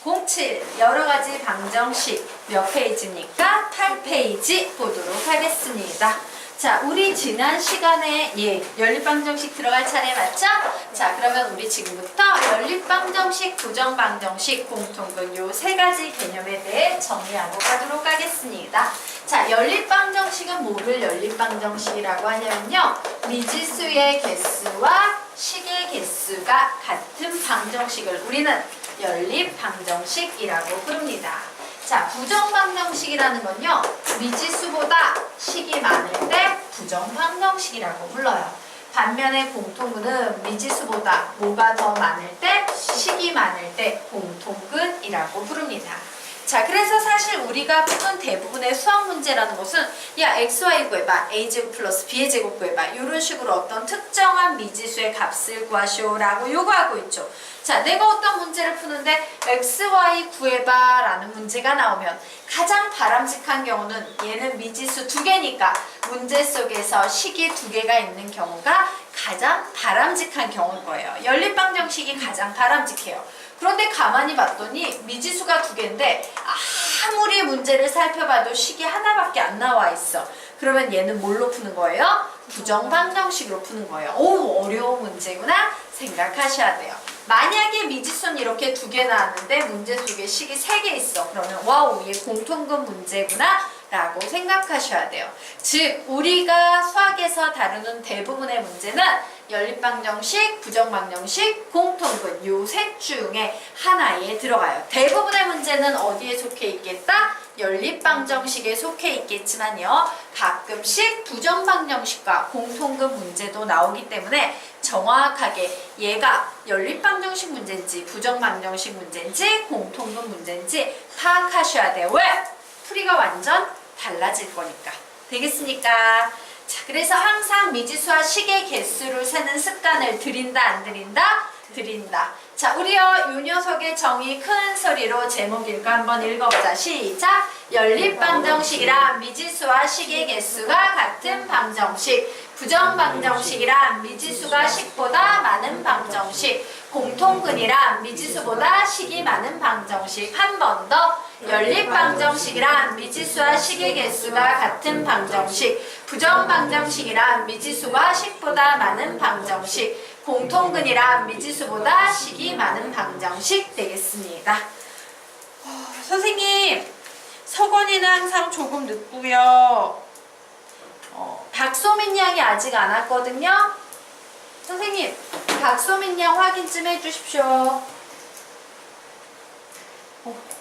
07 여러가지 방정식 몇 페이지입니까? 8페이지 보도록 하겠습니다. 자, 우리 지난 시간에 연립방정식 들어갈 차례 맞죠? 자, 그러면 우리 지금부터 연립방정식, 부정방정식, 공통분 요 세 가지 개념에 대해 정리하고 가도록 하겠습니다. 자, 연립방정식은 뭐를 연립방정식이라고 하냐면요, 미지수의 개수와 식의 개수가 같은 방정식을 우리는 연립방정식이라고 부릅니다. 자, 부정방정식이라는 건요, 미지수보다 식이 많을 때 부정방정식이라고 불러요. 반면에 공통근은 미지수보다 뭐가 더 많을 때? 식이 많을 때 공통근이라고 부릅니다. 자, 그래서 사실 우리가 푸는 대부분의 수학 문제라는 것은 야, xy 구해봐, a제곱 플러스 b의 제곱 구해봐, 이런 식으로 어떤 특정한 미지수의 값을 구하시오 라고 요구하고 있죠. 자, 내가 어떤 문제를 푸는데 xy 구해봐 라는 문제가 나오면 가장 바람직한 경우는 얘는 미지수 2개니까 문제 속에서 식이 2개가 있는 경우가 가장 바람직한 경우일 거예요. 연립방정식이 가장 바람직해요. 그런데 가만히 봤더니 미지수가 2개인데 아무리 문제를 살펴봐도 식이 하나밖에 안 나와 있어. 그러면 얘는 뭘로 푸는 거예요? 부정방정식으로 푸는 거예요. 오, 어려운 문제구나 생각하셔야 돼요. 만약에 미지수는 이렇게 2개 나왔는데 문제 속에 식이 3개 있어. 그러면 와우, 얘 공통분 문제구나 라고 생각하셔야 돼요. 즉, 우리가 수학에서 다루는 대부분의 문제는 연립방정식, 부정방정식, 공통분 요 셋 중에 하나에 들어가요. 대부분의 문제는 어디에 속해 있겠다? 연립방정식에 속해 있겠지만요, 가끔씩 부정방정식과 공통분 문제도 나오기 때문에 정확하게 얘가 연립방정식 문제인지 부정방정식 문제인지 공통분 문제인지 파악하셔야 돼요. 왜? 풀이가 완전 달라질 거니까. 되겠습니까? 자, 그래서 항상 미지수와 식의 개수를 세는 습관을 들인다, 안 들인다? 들인다. 자, 우리요, 요 녀석의 정의 큰 소리로 제목 읽고 한번 읽어보자. 시작! 연립방정식이란 미지수와 식의 개수가 같은 방정식, 부정방정식이란 미지수가 식보다 많은 방정식, 공통근이란 미지수보다 식이 많은 방정식. 한 번 더. 연립방정식이란 미지수와 식의 개수가 같은 방정식, 부정방정식이란 미지수와 식보다 많은 방정식, 공통근이란 미지수보다 식이 많은 방정식 되겠습니다. 선생님, 석원이는 항상 조금 늦고요. 박소민 양이 아직 안 왔거든요. 선생님, 박소민 양 확인 좀 해주십시오.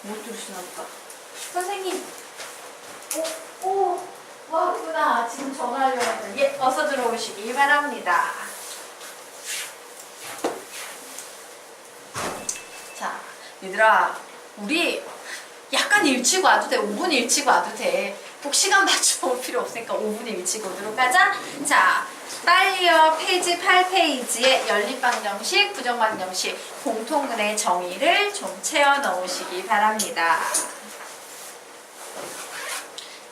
못 들으시나 보다. 선생님, 왔구나. 지금 전화하려고 했더니. 예, 어서 들어오시기 바랍니다. 자, 얘들아, 우리 약간 일찍 와도 돼. 5분 일찍 와도 돼. 꼭 시간 맞춰올 필요 없으니까 5분 일찍 오도록 하자. 자, 빨리요. 페이지 8페이지에 연립방정식, 부정방정식, 공통근의 정의를 좀 채워 넣으시기 바랍니다.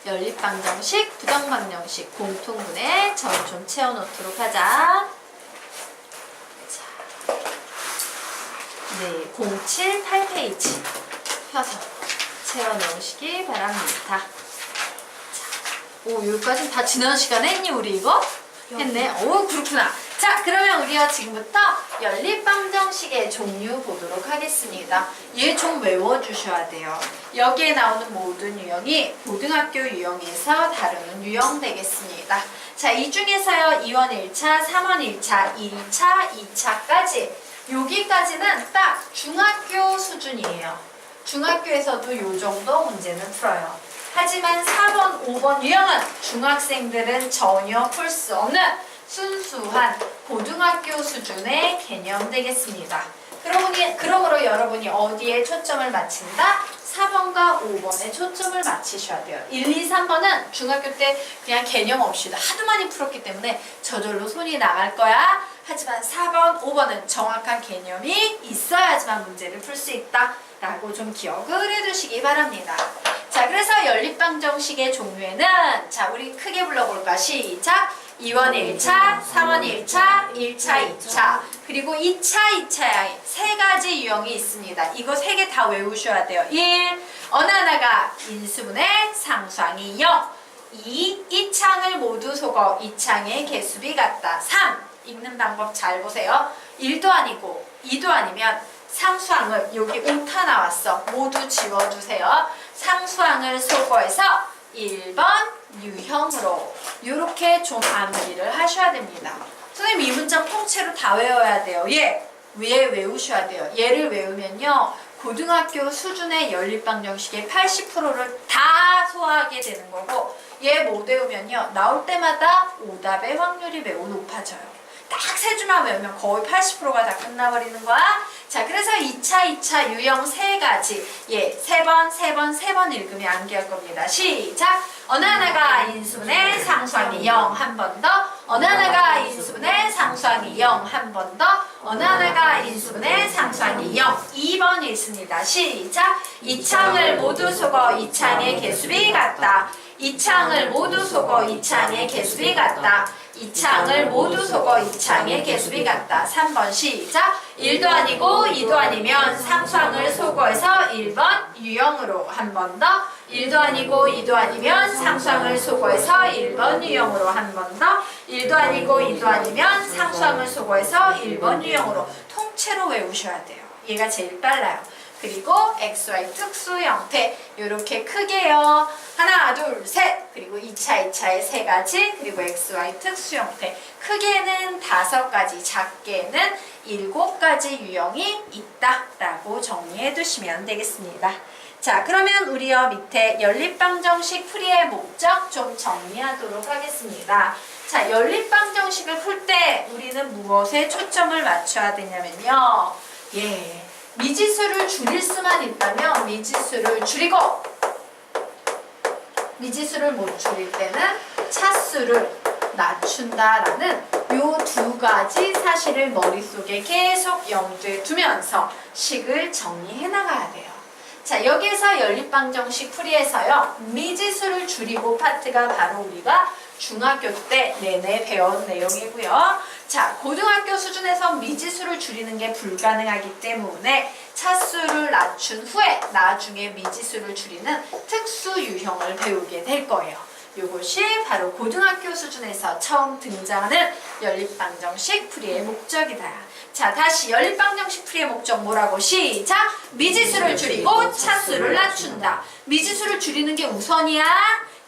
연립방정식, 부정방정식, 공통근의 정의 좀 채워 넣도록 하자. 자, 네, 07, 8페이지 펴서 채워 넣으시기 바랍니다. 오, 여기까지 다 지난 시간에 했니, 우리 이거? 했네. 오, 그렇구나. 자, 그러면 우리가 지금부터 연립방정식의 종류 보도록 하겠습니다. 얘 좀 외워주셔야 돼요. 여기에 나오는 모든 유형이 고등학교 유형에서 다루는 유형 되겠습니다. 자, 이 중에서요, 2원 1차, 3원 1차, 1차, 2차까지 여기까지는 딱 중학교 수준이에요. 중학교에서도 요 정도 문제는 풀어요. 하지만 4번, 5번 유형은 중학생들은 전혀 풀 수 없는 순수한 고등학교 수준의 개념 되겠습니다. 그러므로 여러분이 어디에 초점을 맞춘다? 4번과 5번에 초점을 맞추셔야 돼요. 1, 2, 3번은 중학교 때 그냥 개념 없이 하도 많이 풀었기 때문에 저절로 손이 나갈 거야. 하지만 4번, 5번은 정확한 개념이 있어야지만 문제를 풀 수 있다 라고 좀 기억을 해두시기 바랍니다. 자, 그래서 연립방정식의 종류에는 자, 우리 크게 불러볼까? 시작! 2번 1차, 3번 1차, 1차 2차, 그리고 2차 2차에 세 가지 유형이 있습니다. 이거 세 개 다 외우셔야 돼요. 1. 어느 하나가 인수분해 상수항이 0. 2. 이 창을 모두 속어 이 창의 개수비 같다. 3. 읽는 방법 잘 보세요. 1도 아니고 2도 아니면 상수항을 여기 오타 나왔어. 모두 지워주세요. 상수항을 소거해서 1번 유형으로 이렇게 좀 암기를 하셔야 됩니다. 선생님 이 문장 통째로 다 외워야 돼요. 왜 외우셔야 돼요? 얘를 외우면요. 고등학교 수준의 연립방정식의 80%를 다 소화하게 되는 거고 얘 못 외우면요. 나올 때마다 오답의 확률이 매우 높아져요. 딱 세 줄만 외우면 거의 80%가 다 끝나버리는 거야. 자, 그래서 2차 유형 세 가지. 세 번 읽으면 암기할 겁니다. 시작! 어느 하나가 인수분해 상수항이 0. 한 번 더. 어느 하나가 인수분해 상수항이 0. 한 번 더. 어느 하나가 인수분해 상수항이 0. 2번 읽습니다. 시작! 이 창을 모두 속어 이 창의 개수비 같다. 이 창을 모두 속어 이 창의 개수비 같다. 이 창을 모두 속어 이 창의 개수비 같다. 3번 시작! 1도 아니고 2도 아니면 상수항을 소거해서 1번 유형으로. 한 번 더. 1도 아니고 2도 아니면 상수항을 소거해서 1번 유형으로. 한 번 더. 1도 아니고 2도 아니면 상수항을 소거해서 1번 유형으로. 통째로 외우셔야 돼요. 얘가 제일 빨라요. 그리고 XY 특수 형태 이렇게 크게요. 하나, 둘, 셋. 그리고 2차의 세 가지. 그리고 XY 특수 형태. 크게는 5가지, 작게는 7가지 유형이 있다라고 정리해 두시면 되겠습니다. 자, 그러면 우리요 밑에 연립방정식 풀이의 목적 좀 정리하도록 하겠습니다. 자, 연립방정식을 풀 때 우리는 무엇에 초점을 맞춰야 되냐면요. 미지수를 줄일 수만 있다면 미지수를 줄이고 미지수를 못 줄일 때는 차수를 낮춘다라는 요 2가지 사실을 머릿속에 계속 염두에 두면서 식을 정리해 나가야 돼요. 자, 여기에서 연립방정식 풀이에서요. 미지수를 줄이고 파트가 바로 우리가 중학교 때 내내 배운 내용이고요. 자, 고등학교 수준에서 미지수를 줄이는 게 불가능하기 때문에 차수를 낮춘 후에 나중에 미지수를 줄이는 특수 유형을 배우게 될 거예요. 이것이 바로 고등학교 수준에서 처음 등장하는 연립방정식 풀이의 목적이다. 자, 다시 연립방정식 풀이의 목적 뭐라고? 시작! 미지수를 줄이고 차수를 낮춘다. 미지수를 줄이는 게 우선이야?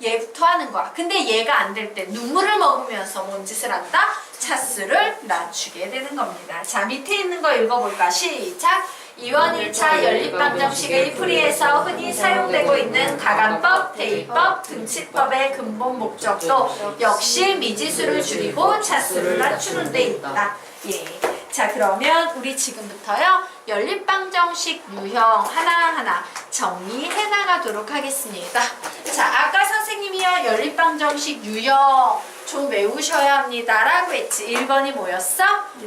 얘부터 하는 거야. 근데 얘가 안 될 때 눈물을 먹으면서 뭔 짓을 한다? 차수를 낮추게 되는 겁니다. 자, 밑에 있는 거 읽어볼까? 시작! 2원 1차 연립방정식의 풀이에서 흔히 사용되고 있는 가간법, 대입법, 등치법의 근본 목적도 역시 미지수를 줄이고 차수를 낮추는 데 있다. 자, 그러면 우리 지금부터요 연립방정식 유형 하나하나 정리해 나가도록 하겠습니다. 자, 아까 선생님이요 연립방정식 유형 좀 외우셔야 합니다 라고 했지. 1번이 뭐였어?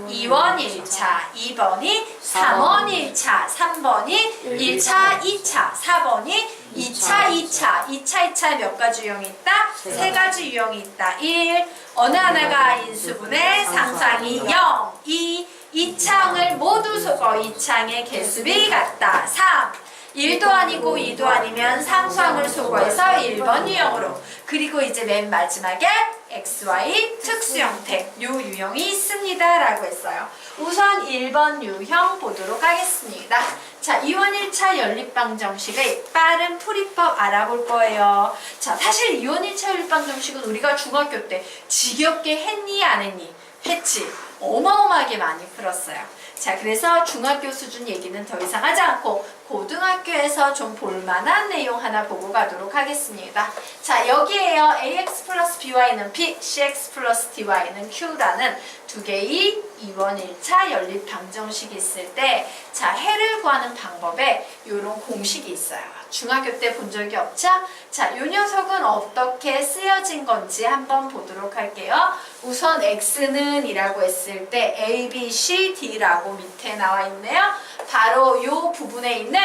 2원 1차, 2번이 3원 1차, 3번이 1차 2차, 4번이 2차 2차, 2차 2차에 몇 가지 유형이 있다? 세 가지 유형이 있다. 1. 어느 하나가 인수분해 상수항이 0. 2. 이 창을 모두 속어 이 창의 개수비 같다. 3. 1도 아니고 2도 아니면 상수항을 소거해서 1번 유형으로. 그리고 이제 맨 마지막에 XY 특수 형태 요 유형이 있습니다 라고 했어요. 우선 1번 유형 보도록 하겠습니다. 자, 2원 1차 연립방정식의 빠른 풀이법 알아볼 거예요. 자, 사실 2원 1차 연립방정식은 우리가 중학교 때 지겹게 했니 안 했니? 했지. 어마어마하게 많이 풀었어요. 자, 그래서 중학교 수준 얘기는 더 이상 하지 않고 고등학교에서 좀 볼만한 내용 하나 보고 가도록 하겠습니다. 자, 여기에요. ax 플러스 by는 p, cx 플러스 dy는 q라는 두 개의 2원 1차 연립 방정식이 있을 때 자, 해를 구하는 방법에 이런 공식이 있어요. 중학교 때 본 적이 없죠? 자, 이 녀석은 어떻게 쓰여진 건지 한번 보도록 할게요. 우선 x는 이라고 했을 때 a, b, c, d라고 밑에 나와 있네요. 바로 이 부분에 있는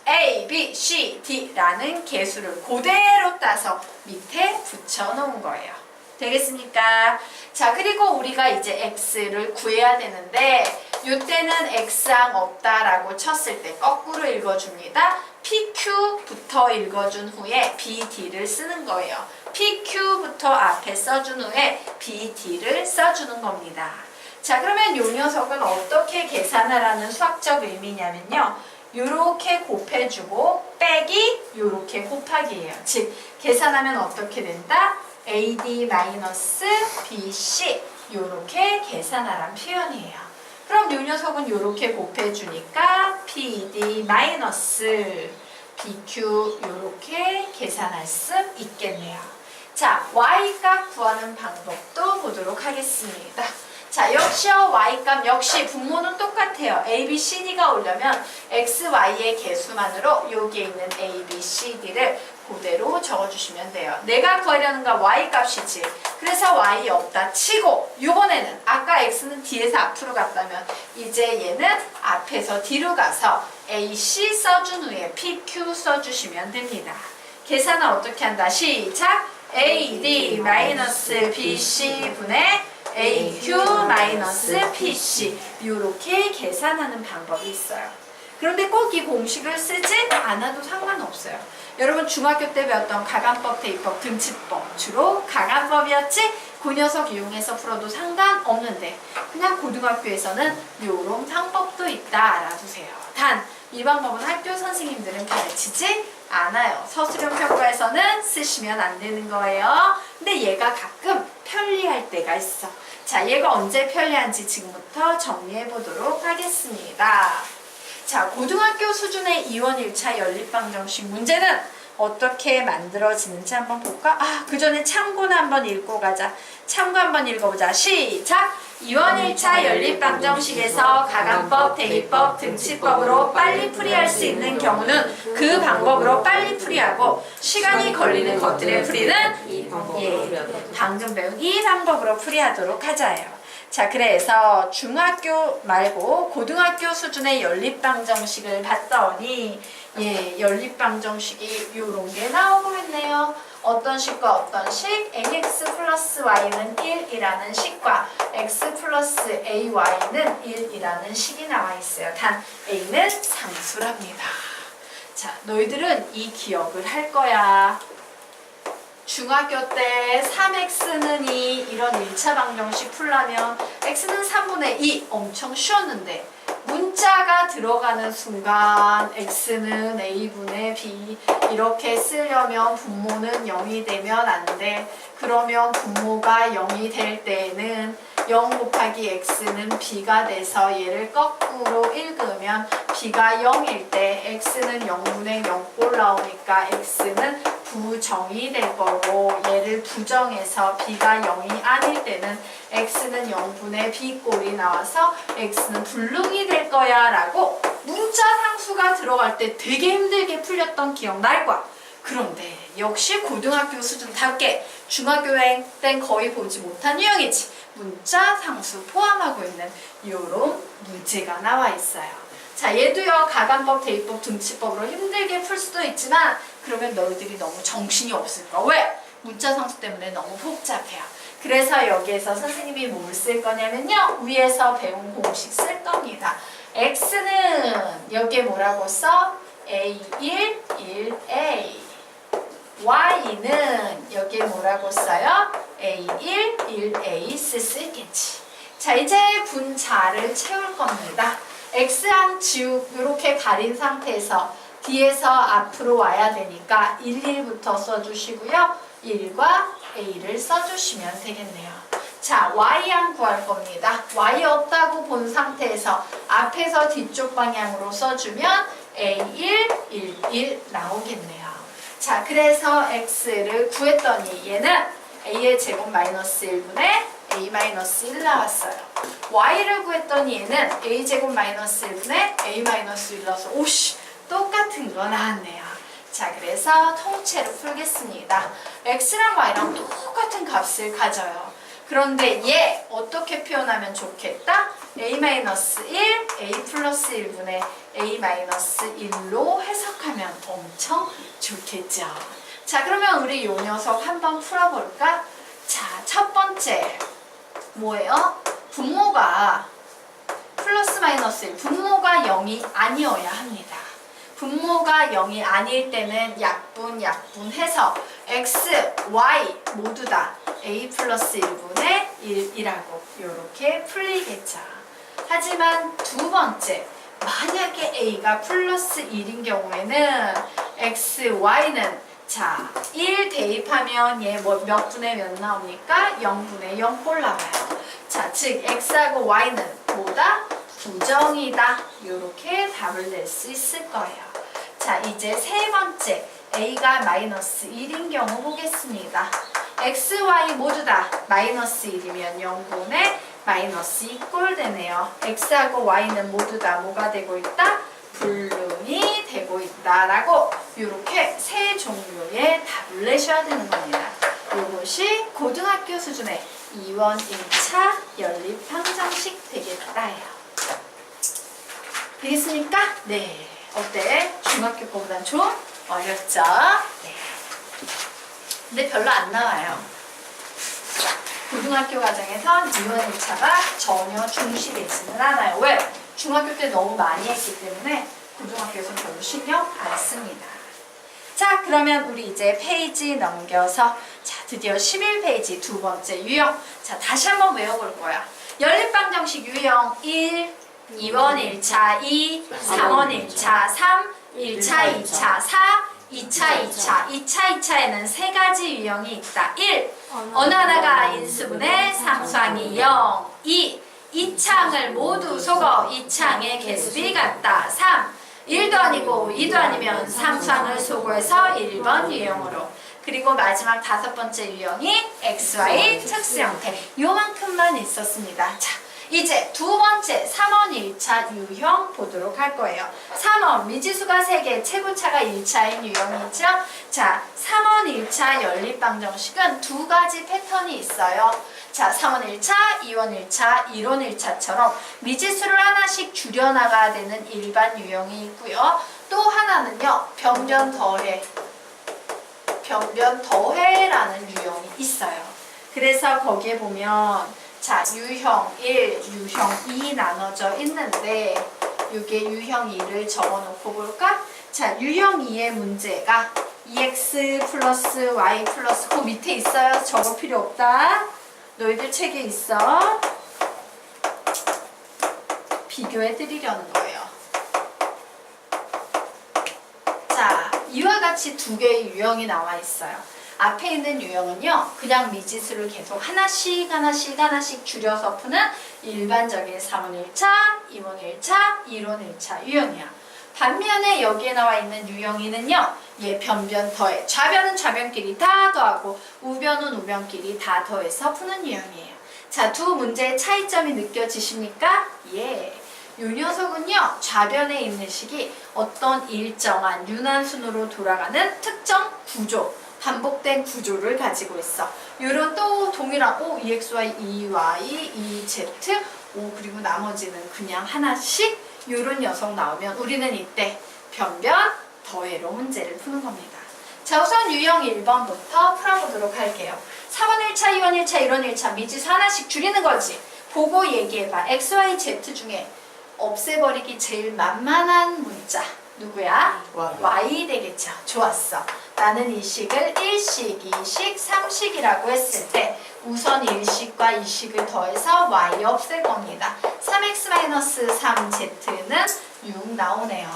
A, B, C, D라는 개수를 그대로 따서 밑에 붙여놓은 거예요. 되겠습니까? 자, 그리고 우리가 이제 X를 구해야 되는데 이때는 X항 없다라고 쳤을 때 거꾸로 읽어줍니다. PQ부터 읽어준 후에 BD를 쓰는 거예요. PQ부터 앞에 써준 후에 BD를 써주는 겁니다. 자, 그러면 이 녀석은 어떻게 계산하라는 수학적 의미냐면요. 요렇게 곱해주고 빼기 요렇게 곱하기예요. 즉 계산하면 어떻게 된다? AD-BC 요렇게 계산하란 표현이에요. 그럼 이 녀석은 요렇게 곱해주니까 PD-BQ 요렇게 계산할 수 있겠네요. 자, Y값 구하는 방법도 보도록 하겠습니다. 자, 역시요 Y값 역시 분모는 똑같아요. A, B, C, D가 오려면 X, Y의 개수만으로 여기에 있는 A, B, C, D를 그대로 적어주시면 돼요. 내가 구하려는 건 Y값이지. 그래서 Y 없다 치고 이번에는 아까 X는 D에서 앞으로 갔다면 이제 얘는 앞에서 D로 가서 A, C 써준 후에 PQ 써주시면 됩니다. 계산은 어떻게 한다? 시작! AD-BC 분의 AQ-PC 이렇게 계산하는 방법이 있어요. 그런데 꼭 이 공식을 쓰지 않아도 상관없어요. 여러분 중학교 때 배웠던 가간법, 대입법, 등치법 주로 가간법이었지 그 녀석 이용해서 풀어도 상관없는데 그냥 고등학교에서는 요런 방법도 있다 알아두세요. 단 이 방법은 학교 선생님들은 가르치지 않아요. 서술형 평가에서는 쓰시면 안 되는 거예요. 근데 얘가 가끔 편리할 때가 있어. 자, 얘가 언제 편리한지 지금부터 정리해 보도록 하겠습니다. 자, 고등학교 수준의 2원 1차 연립방정식 문제는 어떻게 만들어지는지 한번 볼까? 아, 그 전에 참고는 한번 읽고 가자. 참고 한번 읽어보자. 시작! 2원 1차 연립방정식에서 가간법, 대입법, 등치법으로 빨리 풀이할 수 있는 경우는 그 방법으로 빨리 풀이하고 시간이 걸리는 것들의 풀이는 방금 배운 이 방법으로 풀이하도록 하자예요. 자, 그래서 중학교 말고 고등학교 수준의 연립방정식을 봤더니 연립방정식이 요런 게 나오고 있네요. 어떤 식과 어떤 식? mx 플러스 y는 1이라는 식과 x 플러스 ay는 1이라는 식이 나와 있어요. 단 a는 상수랍니다. 자, 너희들은 이 기억을 할 거야. 중학교 때 3x는 2 이런 1차 방정식 풀려면 x는 3분의 2 엄청 쉬웠는데 문자가 들어가는 순간 x는 a분의 b 이렇게 쓰려면 분모는 0이 되면 안 돼. 그러면 분모가 0이 될 때는 0 곱하기 x는 b가 돼서 얘를 거꾸로 읽으면 b가 0일 때 x는 0분의 0꼴 나오니까 x는 부정이 될 거고 얘를 부정해서 b가 0이 아닐 때는 x는 0분의 b꼴이 나와서 x는 불능이 될 거야 라고 문자 상수가 들어갈 때 되게 힘들게 풀렸던 기억 날 거야. 그런데 역시 고등학교 수준답게 중학교 땐 거의 보지 못한 유형이지. 문자 상수 포함하고 있는 이런 문제가 나와 있어요. 자, 얘도요 가간법, 대입법, 등치법으로 힘들게 풀 수도 있지만 그러면 너희들이 너무 정신이 없을 거야. 왜? 문자 상수 때문에 너무 복잡해요. 그래서 여기에서 선생님이 뭘 쓸 거냐면요 위에서 배운 공식 쓸 겁니다. x는 여기에 뭐라고 써? a1, 1a y는 여기에 뭐라고 써요? a1, 1a 쓸 수 있겠지. 자, 이제 분자를 채울 겁니다. x항 지우 이렇게 가린 상태에서 뒤에서 앞으로 와야 되니까 1, 1부터 써주시고요. 1과 a를 써주시면 되겠네요. 자, y항 구할 겁니다. y 없다고 본 상태에서 앞에서 뒤쪽 방향으로 써주면 a1, 1, 1 나오겠네요. 자, 그래서 x를 구했더니 얘는 a의 제곱 마이너스 1분의 a 마이너스 1 나왔어요. y를 구했더니 얘는 a 제곱 마이너스 1분의 a 마이너스 1 나와서 오씨 똑같은 거 나왔네요. 자, 그래서 통째로 풀겠습니다. x랑 y랑 똑같은 값을 가져요. 그런데 얘 어떻게 표현하면 좋겠다? a-1, a 플러스 1분의 a-1로 해석하면 엄청 좋겠죠. 자, 그러면 우리 이 녀석 한번 풀어볼까? 자, 첫 번째 뭐예요? 분모가 플러스 마이너스 1, 분모가 0이 아니어야 합니다. 분모가 0이 아닐 때는 약분해서 x, y 모두 다 a 플러스 1분의 1이라고 이렇게 풀리겠죠. 하지만 두 번째, 만약에 a가 플러스 1인 경우에는 x, y는 자, 1 대입하면 얘 몇 분의 몇 나옵니까? 0분의 0 꼴 나와요. 자, 즉 x하고 y는 뭐다? 부정이다. 이렇게 답을 낼 수 있을 거예요. 자, 이제 세 번째 a가 마이너스 1인 경우 보겠습니다. x, y 모두 다 마이너스 1이면 0분의 마이너스 2꼴 되네요. x하고 y는 모두 다 뭐가 되고 있다? 불능이 되고 있다라고 이렇게 세 종류의 답을 내셔야 되는 겁니다. 이것이 고등학교 수준의 2원 1차 연립방정식 되겠다요. 되겠습니까? 네. 어때? 중학교 거보단 좀 어렵죠? 네. 근데 별로 안 나와요. 고등학교 과정에선 2원 1차가 전혀 중시되지는 않아요. 왜? 중학교 때 너무 많이 했기 때문에 고등학교에서 별로 신경 안 씁니다. 자, 그러면 우리 이제 페이지 넘겨서 자, 드디어 11페이지 두 번째 유형. 자, 다시 한번 외워볼 거야. 연립방정식 유형 1, 2원 1차 2, 3원 1차 3, 1차 2차 4, 2차 2차. 2차 2차에는 세 가지 유형이 있다. 1. 어느 하나가 인수분해 상수항이 0. 2. 2창을 모두 속어 2창의 개수비 같다. 3. 1도 아니고 2도 아니면 상수항을 소거해서 1번 유형으로. 그리고 마지막 다섯 번째 유형이 XY 특수 형태. 요만큼만 있었습니다. 자, 이제 두 번째 3원 1차 유형 보도록 할 거예요. 3원 미지수가 3개, 최고차가 1차인 유형이죠. 자, 3원 1차 연립방정식은 두 가지 패턴이 있어요. 자, 3원 1차, 2원 1차, 1원 1차처럼 미지수를 하나씩 줄여나가야 되는 일반 유형이 있고요. 또 하나는요, 변변 더해라는 유형이 있어요. 그래서 거기에 보면 자, 유형 1, 유형 2 나눠져 있는데 이게 유형 2를 적어놓고 볼까? 자, 유형 2의 문제가 2x 플러스 y 플러스 그 밑에 있어요. 적을 필요 없다. 너희들 책에 있어. 비교해 드리려는 거예요. 자, 이와 같이 두 개의 유형이 나와 있어요. 앞에 있는 유형은요, 그냥 미지수를 계속 하나씩 줄여서 푸는 일반적인 3원 1차, 2원 1차, 1원 1차 유형이야. 반면에 여기에 나와 있는 유형 2는요, 얘 변변 더해. 좌변은 좌변끼리 다 더하고 우변은 우변끼리 다 더해서 푸는 유형이에요. 자, 두 문제의 차이점이 느껴지십니까? 예. 요 녀석은요, 좌변에 있는 식이 어떤 일정한 유난순으로 돌아가는 특정 구조, 반복된 구조를 가지고 있어. 요런 또 동일한 EXY, EY, EZ, 그리고 나머지는 그냥 하나씩 요런 녀석 나오면 우리는 이때 변변 더해로 문제를 푸는 겁니다. 자, 우선 유형 1번부터 풀어보도록 할게요. 3원 1차, 2원 1차, 1원 1차 미지수 하나씩 줄이는 거지. 보고 얘기해봐. XY, Z 중에 없애버리기 제일 만만한 문자 누구야? Y 되겠죠. 좋았어. 나는 이 식을 1식, 2식, 3식이라고 했을 때 우선 1식과 2식을 더해서 Y 없앨 겁니다. 3x-3z는 6 나오네요.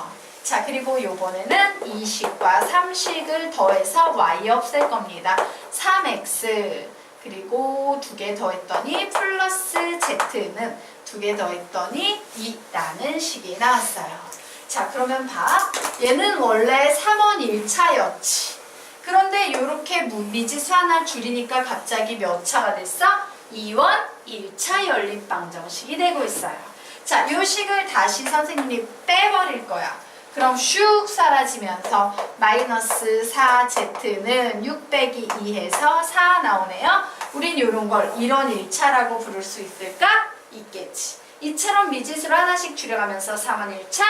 자, 그리고 요번에는 2식과 3식을 더해서 Y 없앨 겁니다. 3x 그리고 2개 더했더니 플러스 z는 2개 더했더니 2라는 식이 나왔어요. 자, 그러면 봐. 얘는 원래 3원 1차였지. 그런데 이렇게 미지수 하나 줄이니까 갑자기 몇 차가 됐어? 2원 1차 연립방정식이 되고 있어요. 자, 이 식을 다시 선생님이 빼버릴 거야. 그럼 슉 사라지면서 마이너스 4z는 6 빼기 2해서 4 나오네요. 우린 이런 걸 1원 1차라고 부를 수 있을까? 있겠지. 이처럼 미지수를 하나씩 줄여가면서 3원 1차,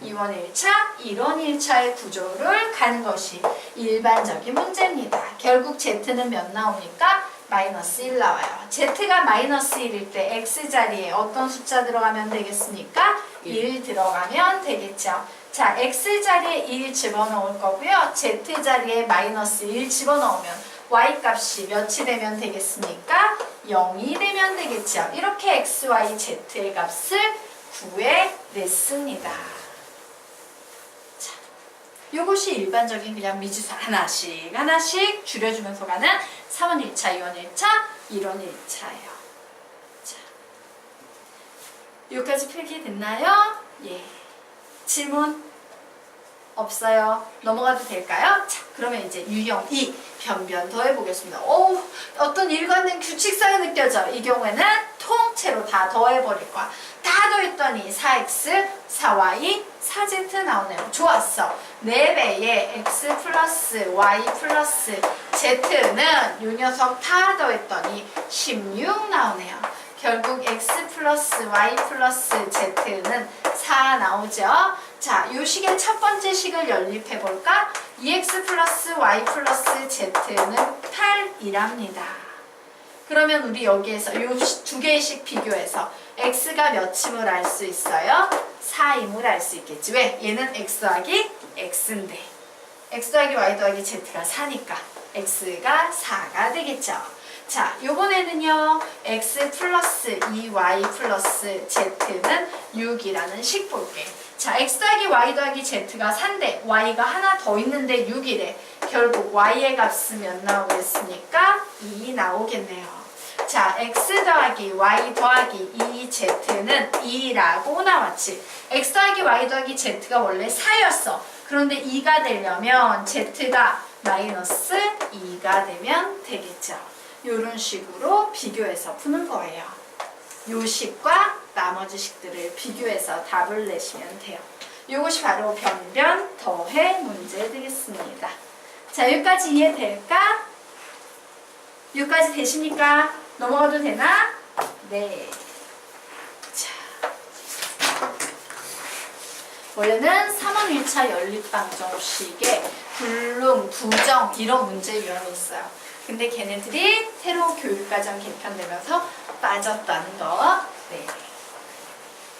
2원 1차, 1원 1차의 구조를 가는 것이 일반적인 문제입니다. 결국 Z는 몇 나옵니까? 마이너스 1 나와요. Z가 마이너스 1일 때 X자리에 어떤 숫자 들어가면 되겠습니까? 1 들어가면 되겠죠. 자, X자리에 1 집어넣을 거고요. Z자리에 마이너스 1 집어넣으면 Y 값이 몇이 되면 되겠습니까? 0이 되면 되겠죠. 이렇게 X, Y, Z의 값을 구해냈습니다. 자, 이것이 일반적인 그냥 미지수 하나씩 줄여주면서 가는 3원 1차, 2원 1차, 1원 1차예요. 자, 여기까지 필기됐나요? 예. 질문? 없어요. 넘어가도 될까요? 자, 그러면 이제 유형 2 변변 더해보겠습니다. 오, 어떤 일관된 규칙성이 느껴져. 이 경우에는 통째로 다 더해버릴 거야. 다 더했더니 4x, 4y, 4z 나오네요. 좋았어. 4배의 x 플러스 y 플러스 z는 이 녀석 다 더했더니 16 나오네요. 결국 x 플러스 y 플러스 z는 4 나오죠. 자, 이 식의 첫 번째 식을 연립해볼까? 2x 플러스 y 플러스 z는 8이랍니다. 그러면 우리 여기에서 이 두 개의 식 비교해서 x가 몇임을 알 수 있어요? 4임을 알 수 있겠지. 왜? 얘는 x 더하기 x인데 x 더하기 y 더하기 z가 4니까 x가 4가 되겠죠. 자, 요번에는요 x 플러스 2y 플러스 z는 6이라는 식 볼게. 자, x 더하기 y 더하기 z가 4인데 y가 하나 더 있는데 6이래. 결국 y의 값은 몇 나오겠습니까? 2 나오겠네요. 자, x 더하기 y 더하기 2z는 2라고 나왔지. x 더하기 y 더하기 z가 원래 4였어. 그런데 2가 되려면 z가 마이너스 2가 되면 되겠죠. 이런 식으로 비교해서 푸는 거예요. 요 식과 나머지 식들을 비교해서 답을 내시면 돼요. 이것이 바로 변변 더해 문제 되겠습니다. 자, 여기까지 이해될까? 여기까지 되십니까? 넘어가도 되나? 네. 자, 원래는 3원 1차 연립방정식에 불능, 부정 이런 문제 유형이 있어요. 근데 걔네들이 새로운 교육과정 개편되면서 빠졌다는 거. 네.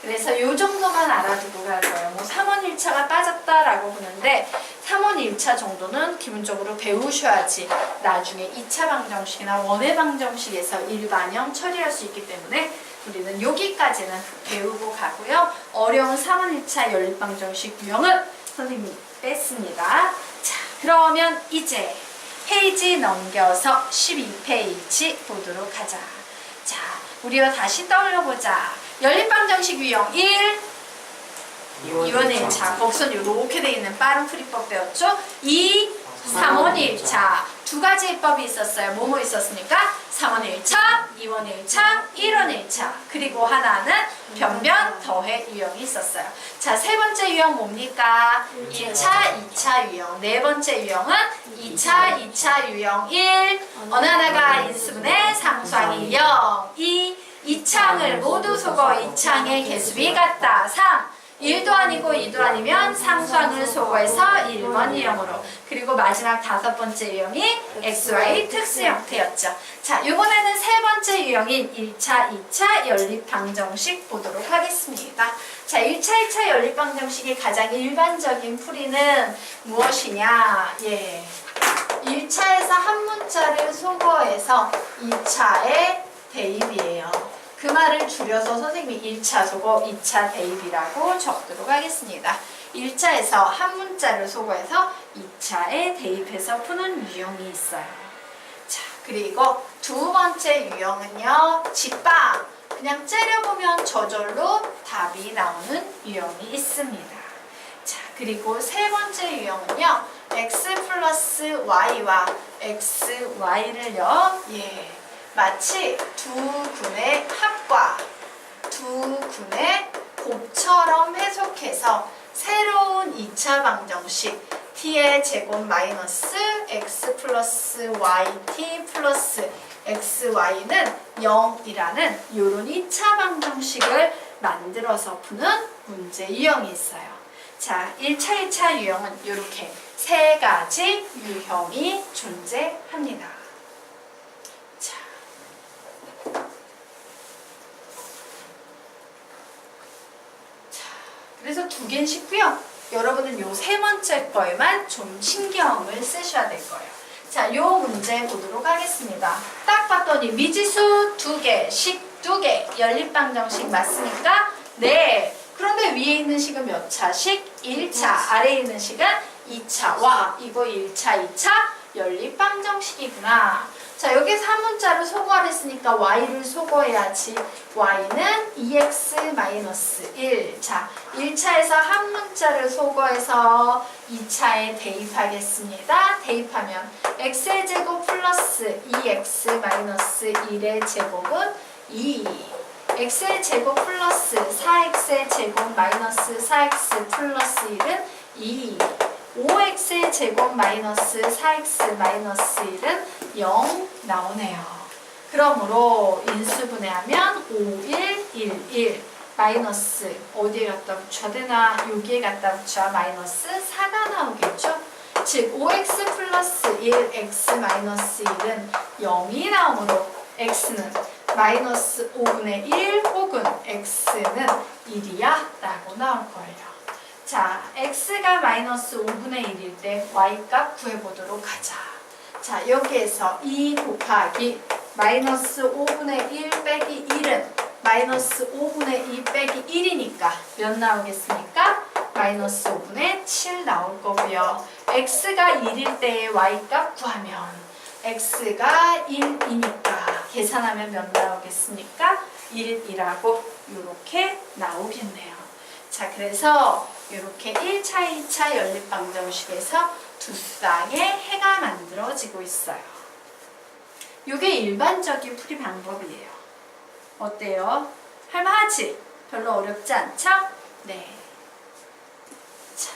그래서 이 정도만 알아두고 갈 거예요. 뭐 3원 1차가 빠졌다라고 보는데 3원 1차 정도는 기본적으로 배우셔야지 나중에 2차 방정식이나 원회 방정식에서 일반형 처리할 수 있기 때문에 우리는 여기까지는 배우고 가고요. 어려운 3원 1차 연립방정식 유형은 선생님이 뺐습니다. 자, 그러면 이제 페이지 넘겨서 12페이지 보도록 하자. 자, 우리가 다시 떠올려보자. 연립방정식 유형 1, 2원 1차. 거기선 이렇게 되어 있는 빠른 풀이법 배웠죠? 2, 3원 1차. 두 가지 해법이 있었어요. 뭐뭐 있었습니까? 3원 1차, 2원 1차, 1원 1차. 그리고 하나는 변변 더해 유형이 있었어요. 자, 세 번째 유형 뭡니까? 1차, 2차 유형. 네 번째 유형은 2차, 2차 유형 1. 어느 하나가 인수분해 상수항이 0, 2. 2창을 모두 속어 2창의 개수비 같다. 3. 1도 아니고 2도 아니면 상수항을 소거해서 1번 유형으로. 그리고 마지막 다섯 번째 유형이 XY 특수 형태였죠. 자, 이번에는 세 번째 유형인 1차, 2차 연립방정식 보도록 하겠습니다. 자, 1차, 2차 연립방정식의 가장 일반적인 풀이는 무엇이냐? 예. 1차에서 한 문자를 소거해서 2차에 대입이에요. 그 말을 줄여서 선생님이 1차 소거, 2차 대입이라고 적도록 하겠습니다. 1차에서 한 문자를 소거해서 2차에 대입해서 푸는 유형이 있어요. 자, 그리고 두 번째 유형은요, 직방. 그냥 째려보면 저절로 답이 나오는 유형이 있습니다. 자, 그리고 세 번째 유형은요, x 플러스 y와 xy를요, 예. 마치 두 군의 합과 두 군의 곱처럼 해석해서 새로운 2차 방정식 t의 제곱 마이너스 x 플러스 yt 플러스 xy는 0이라는 이런 2차 방정식을 만들어서 푸는 문제 유형이 있어요. 자, 1차, 2차 유형은 이렇게 세 가지 유형이 존재합니다. 자, 그래서 두 개는 쉽고요. 여러분은 요 세 번째 거에만 좀 신경을 쓰셔야 될 거예요. 자, 요 문제 보도록 하겠습니다. 딱 봤더니 미지수 2개, 식 2개, 연립방정식 맞습니까? 네. 그런데 위에 있는 식은 몇 차식? 1차. 아래에 있는 식은 2차. 와, 이거 1차, 2차 연립방정식이구나. 자, 여기서 한 문자를 소거하랬으니까 y를 소거해야지. y는 2x-1. 자, 1차에서 한 문자를 소거해서 2차에 대입하겠습니다. 대입하면 x의 제곱 플러스 2x-1의 제곱은 2. x의 제곱 플러스 4x의 제곱 마이너스 4x 플러스 1은 2. 5x의 제곱 마이너스 4x 마이너스 1은 0 나오네요. 그러므로 인수분해하면 5, 1, 1, 1 마이너스 어디에 갖다 붙여야 되나? 여기에 갖다 붙여야 마이너스 4가 나오겠죠? 즉 5x 플러스 1, x 마이너스 1은 0이 나오므로 x는 마이너스 5분의 1 혹은 x는 1이야 라고 나올 거예요. 자, x가 마이너스 5분의 1일 때 y값 구해보도록 하자. 자, 여기에서 2 곱하기 마이너스 5분의 1 빼기 1은 마이너스 5분의 2 빼기 1이니까 몇 나오겠습니까? 마이너스 5분의 7 나올 거고요. x가 1일 때의 y값 구하면 x가 1이니까 계산하면 몇 나오겠습니까? 1이라고 이렇게 나오겠네요. 자, 그래서 이렇게 1차, 2차 연립방정식에서 두 쌍의 해가 만들어지고 있어요. 이게 일반적인 풀이 방법이에요. 어때요? 할만하지? 별로 어렵지 않죠? 네. 자.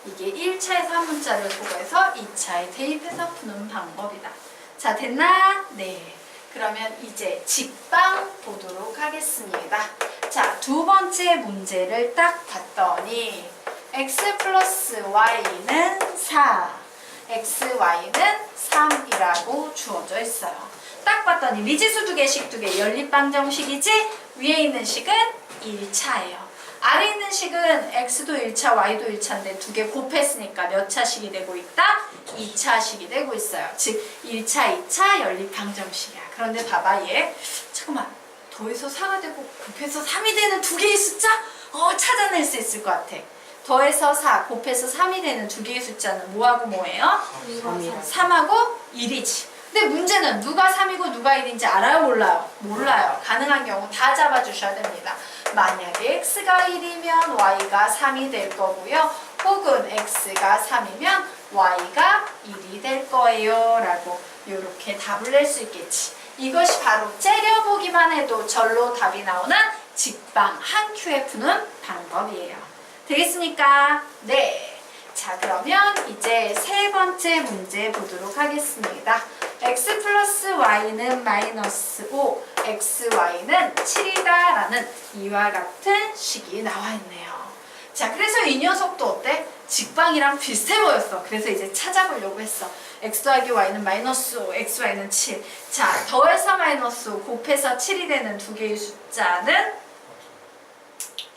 이게 1차에서 한 문자를 소거해서 2차에 대입해서 푸는 방법이다. 자, 됐나? 네. 그러면 이제 직방 보도록 하겠습니다. 자, 두 번째 문제를 딱 봤더니 x 플러스 y는 4, xy는 3이라고 주어져 있어요. 딱 봤더니 미지수 2개, 식 2개, 연립방정식이지? 위에 있는 식은 1차예요. 아래 있는 식은 x도 1차, y도 1차인데 두 개 곱했으니까 몇 차식이 되고 있다? 2차식이 되고 있어요. 즉 1차, 2차 연립방정식이야. 그런데 봐봐 얘. 잠깐만. 더해서 4가 되고 곱해서 3이 되는 두 개의 숫자? 찾아낼 수 있을 것 같아. 더해서 4, 곱해서 3이 되는 두 개의 숫자는 뭐하고 뭐예요? 3하고 1이지. 근데 문제는 누가 3이고 누가 1인지 알아요? 몰라요? 몰라요. 가능한 경우 다 잡아주셔야 됩니다. 만약에 x가 1이면 y가 3이 될 거고요. 혹은 x가 3이면 y가 1이 될 거예요. 라고 이렇게 답을 낼 수 있겠지. 이것이 바로 째려보기만 해도 절로 답이 나오는 직방 한 큐에 푸는 방법이에요. 되겠습니까? 네. 자, 그러면 이제 세 번째 문제 보도록 하겠습니다. x 플러스 y는 마이너스 5, xy는 7이다 라는 이와 같은 식이 나와 있네요. 자, 그래서 이 녀석도 어때? 직방이랑 비슷해 보였어. 그래서 이제 찾아보려고 했어. x 더하기 y는 마이너스 5, xy는 7. 자, 더해서 마이너스 5, 곱해서 7이 되는 두 개의 숫자는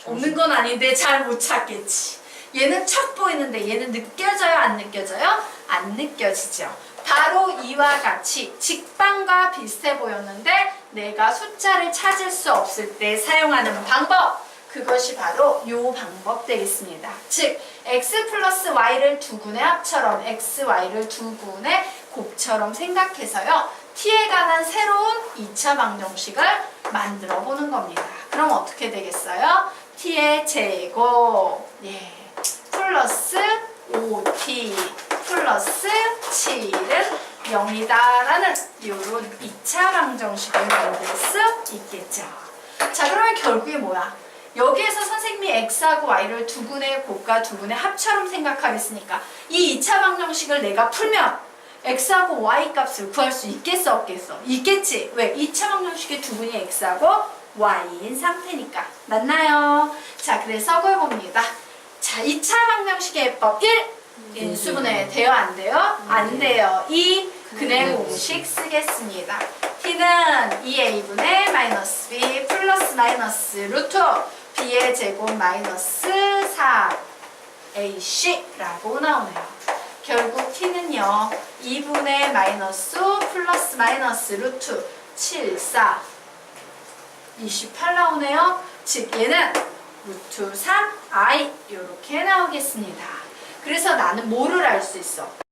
없는 건 아닌데 잘 못 찾겠지. 얘는 첫 보이는데 얘는 느껴져요? 안 느껴져요? 안 느껴지죠. 바로 이와 같이 직방과 비슷해 보였는데 내가 숫자를 찾을 수 없을 때 사용하는 방법, 그것이 바로 이 방법 되겠습니다. 즉 x 플러스 y를 두 군의 합처럼 x, y를 두 군의 곱처럼 생각해서요. t에 관한 새로운 2차 방정식을 만들어 보는 겁니다. 그럼 어떻게 되겠어요? t의 제곱 플러스 5t 플러스 7은 0이다 라는 이런 2차 방정식을 만들 수 있겠죠. 자, 그러면 결국에 뭐야? 여기에서 선생님이 x하고 y를 두 군의 곱과 두 군의 합처럼 생각하겠으니까 이 2차 방정식을 내가 풀면 x하고 y 값을 구할 수 있겠어 없겠어? 있겠지. 왜? 2차 방정식의 두 분이 x하고 y인 상태니까. 맞나요? 자, 그래서 구해봅니다. 자, 2차 방정식의 해법 1. 인수분해 돼요? 안 돼요? 안 돼요. 2. 근의 공식 쓰겠습니다. t는 2a분의 마이너스 b 플러스 마이너스 루트 b의 제곱 마이너스 4ac라고 나오네요. 결국 t는요 2분의 마이너스 플러스 마이너스 루트 7, 4, 28 나오네요. 즉 얘는 루트 3i 이렇게 나오겠습니다. 그래서 나는 뭐를 알 수 있어?